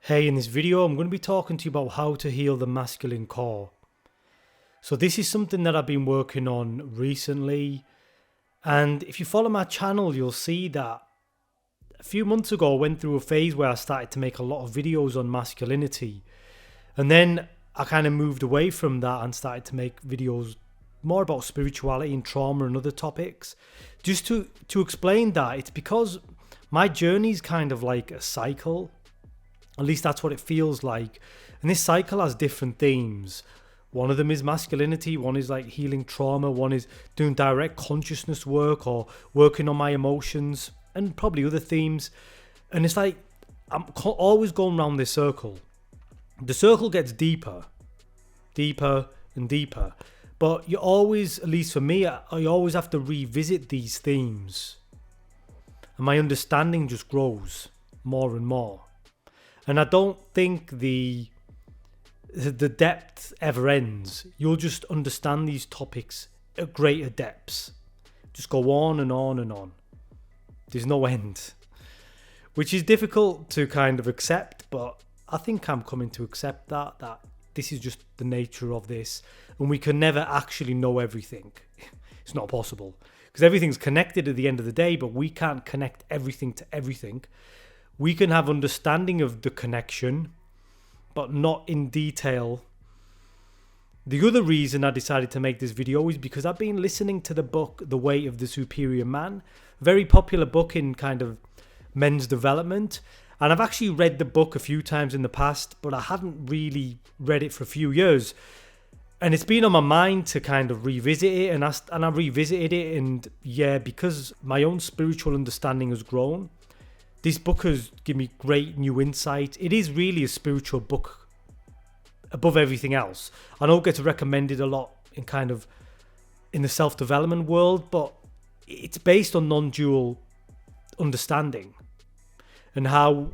Hey, in this video, I'm going to be talking to you about how to heal the masculine core. So this is something that I've been working on recently. And if you follow my channel, you'll see that a few months ago, I went through a phase where I started to make a lot of videos on masculinity. And then I kind of moved away from that and started to make videos more about spirituality and trauma and other topics. Just to explain that, it's because my journey is kind of like a cycle. At least that's what it feels like. And this cycle has different themes. One of them is masculinity, one is like healing trauma, one is doing direct consciousness work or working on my emotions, and probably other themes. And it's like I'm always going around this circle. The circle gets deeper and deeper. But you always, at least for me, I always have to revisit these themes. And my understanding just grows more and more. And I don't think the depth ever ends. You'll just understand these topics at greater depths. Just go on and on and on. There's no end. Which is difficult to kind of accept, but I think I'm coming to accept that this is just the nature of this. And we can never actually know everything. It's not possible. Because everything's connected at the end of the day, but we can't connect everything to everything. We can have understanding of the connection, but not in detail. The other reason I decided to make this video is because I've been listening to the book, The Way of the Superior Man, a very popular book in kind of men's development. And I've actually read the book a few times in the past, but I hadn't really read it for a few years. And it's been on my mind to kind of revisit it, and I revisited it. And yeah, because my own spiritual understanding has grown, this book has given me great new insight. It is really a spiritual book above everything else. I know it gets recommended a lot in the self-development world, but it's based on non-dual understanding and how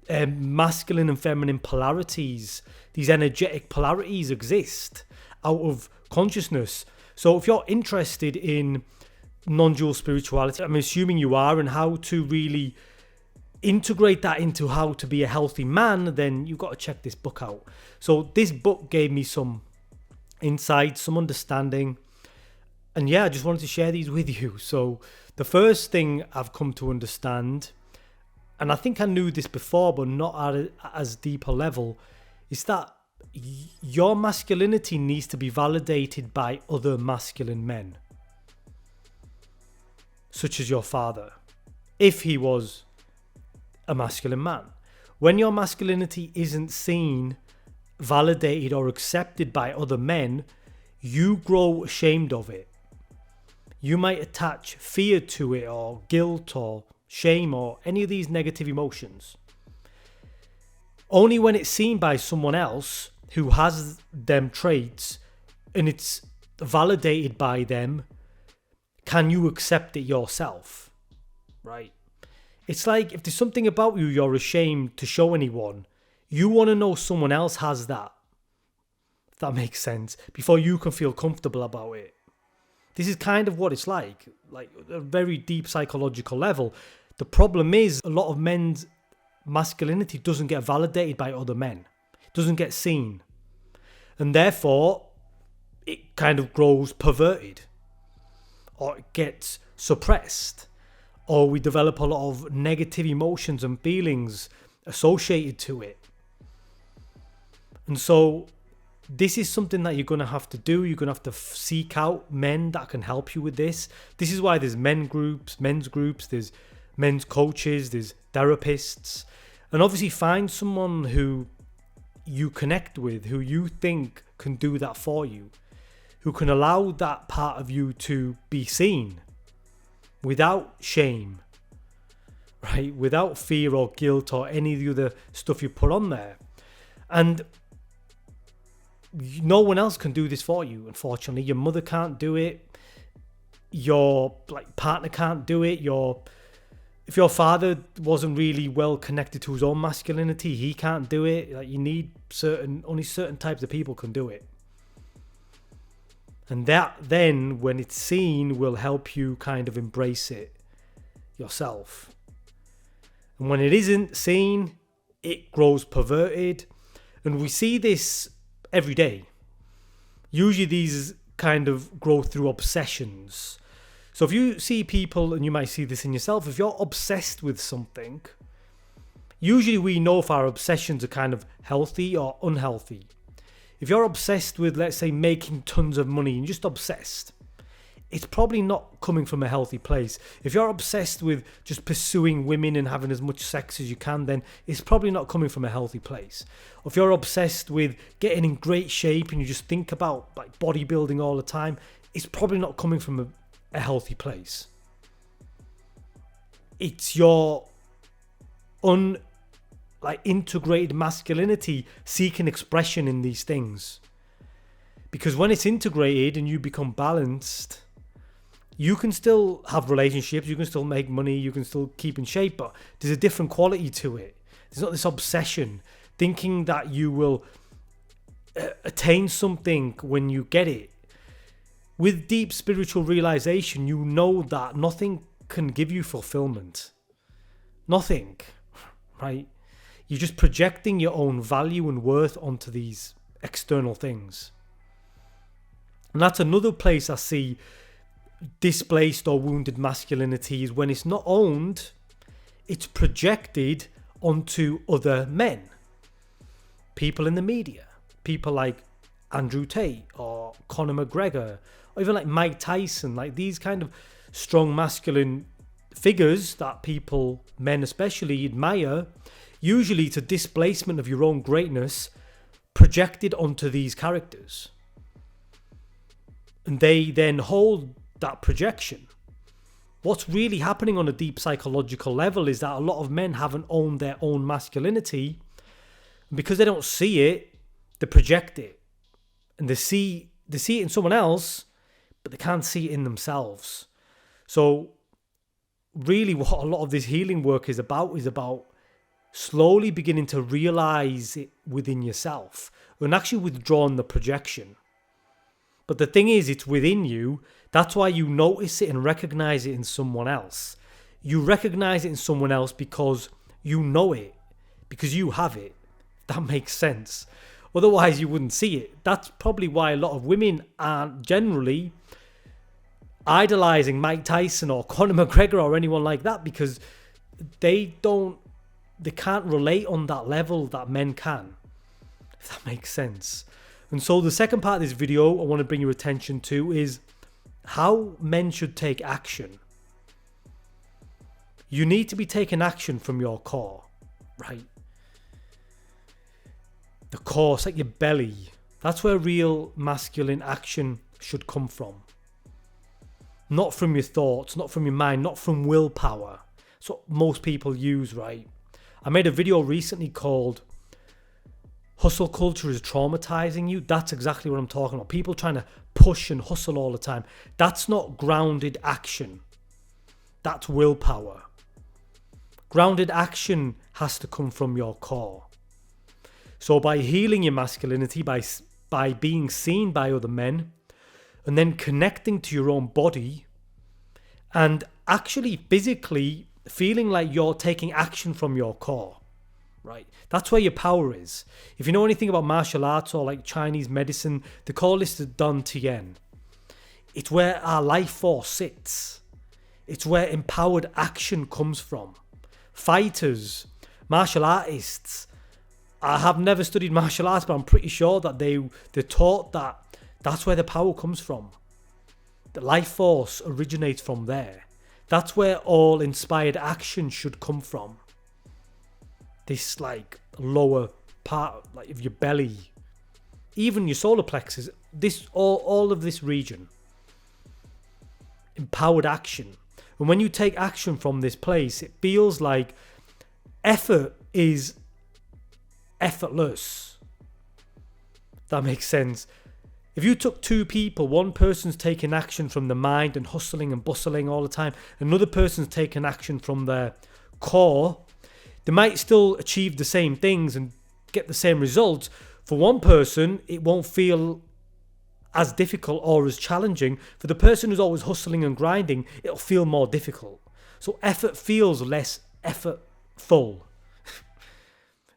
masculine and feminine polarities, these energetic polarities exist out of consciousness. So if you're interested in non-dual spirituality, I'm assuming you are, and how to really integrate that into how to be a healthy man, then you've got to check this book out. So this book gave me some insight, some understanding, and yeah, I just wanted to share these with you. So the first thing I've come to understand, and I think I knew this before but not at as deep a level, is that your masculinity needs to be validated by other masculine men, such as your father, if he was a masculine man. When your masculinity isn't seen, validated or accepted by other men, you grow ashamed of it. You might attach fear to it, or guilt or shame, or any of these negative emotions. Only when it's seen by someone else who has them traits and it's validated by them can you accept it yourself, right? It's like if there's something about you you're ashamed to show anyone, you want to know someone else has that, if that makes sense, before you can feel comfortable about it. This is kind of what it's like a very deep psychological level. The problem is a lot of men's masculinity doesn't get validated by other men. It doesn't get seen. And therefore, it kind of grows perverted, or it gets suppressed, or we develop a lot of negative emotions and feelings associated to it. And so this is something that you're going to have to do. You're going to have to seek out men that can help you with this. This is why there's men's groups, there's men's coaches, there's therapists. And obviously find someone who you connect with, who you think can do that for you, who can allow that part of you to be seen without shame, right? Without fear or guilt or any of the other stuff you put on there. And no one else can do this for you, unfortunately. Your mother can't do it. Your partner can't do it. If your father wasn't really well connected to his own masculinity, he can't do it. You need only certain types of people can do it. And that then, when it's seen, will help you kind of embrace it yourself. And when it isn't seen, it grows perverted. And we see this every day. Usually these kind of grow through obsessions. So if you see people, and you might see this in yourself, if you're obsessed with something, usually we know if our obsessions are kind of healthy or unhealthy. If you're obsessed with, let's say, making tons of money and just obsessed, it's probably not coming from a healthy place. If you're obsessed with just pursuing women and having as much sex as you can, then it's probably not coming from a healthy place. Or if you're obsessed with getting in great shape and you just think about like bodybuilding all the time, it's probably not coming from a healthy place. It's your integrated masculinity seeking expression in these things. Because when it's integrated and you become balanced, you can still have relationships, you can still make money, you can still keep in shape, but there's a different quality to it. There's not this obsession, thinking that you will attain something when you get it. With deep spiritual realization, you know that nothing can give you fulfillment. Nothing, right? You're just projecting your own value and worth onto these external things. And that's another place I see displaced or wounded masculinity, is when it's not owned, it's projected onto other men. People in the media, people like Andrew Tate or Conor McGregor, or even like Mike Tyson, like these kind of strong masculine figures that people, men especially, admire. Usually it's a displacement of your own greatness projected onto these characters. And they then hold that projection. What's really happening on a deep psychological level is that a lot of men haven't owned their own masculinity. And because they don't see it, they project it. And they see it in someone else, but they can't see it in themselves. So really what a lot of this healing work is about slowly beginning to realize it within yourself and actually withdrawing the projection. But the thing is, it's within you. That's why you notice it and recognize it in someone else. You recognize it in someone else because you know it, because you have it. That makes sense. Otherwise, you wouldn't see it. That's probably why a lot of women aren't generally idolizing Mike Tyson or Conor McGregor or anyone like that, because they can't relate on that level that men can. If that makes sense. And so the second part of this video I want to bring your attention to is how men should take action. You need to be taking action from your core, right? The core, it's like your belly. That's where real masculine action should come from. Not from your thoughts, not from your mind, not from willpower. That's what most people use, right? I made a video recently called Hustle Culture is Traumatizing You. That's exactly what I'm talking about. People trying to push and hustle all the time. That's not grounded action. That's willpower. Grounded action has to come from your core. So by healing your masculinity, by being seen by other men, and then connecting to your own body, and actually physically feeling like you're taking action from your core, right? That's where your power is. If you know anything about martial arts or like Chinese medicine, they call this the Dan Tian. It's where our life force sits. It's where empowered action comes from. Fighters, martial artists. I have never studied martial arts, but I'm pretty sure that they're taught that that's where the power comes from. The life force originates from there. That's where all inspired action should come from. This like lower part, like of your belly, even your solar plexus, this all of this region. Empowered action. And when you take action from this place, it feels like effort is effortless. That makes sense. If you took two people, one person's taking action from the mind and hustling and bustling all the time, another person's taking action from their core, they might still achieve the same things and get the same results. For one person, it won't feel as difficult or as challenging. For the person who's always hustling and grinding, it'll feel more difficult. So effort feels less effortful.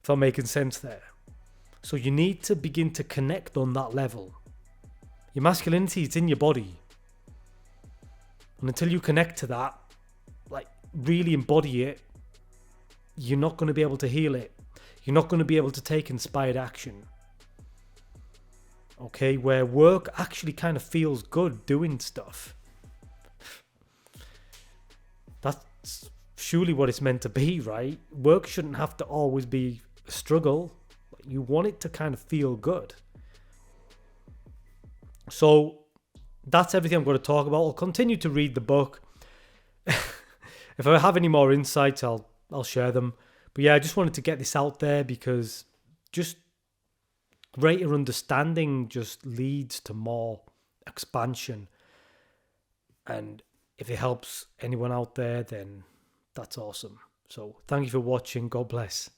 If I'm making sense there. So you need to begin to connect on that level. Your masculinity is in your body. And until you connect to that, like really embody it, you're not going to be able to heal it. You're not going to be able to take inspired action. Okay, where work actually kind of feels good doing stuff. That's surely what it's meant to be, right? Work shouldn't have to always be a struggle. You want it to kind of feel good. So that's everything I'm going to talk about. I'll continue to read the book. If I have any more insights, I'll share them. But yeah, I just wanted to get this out there because just greater understanding just leads to more expansion. And if it helps anyone out there, then that's awesome. So thank you for watching. God bless.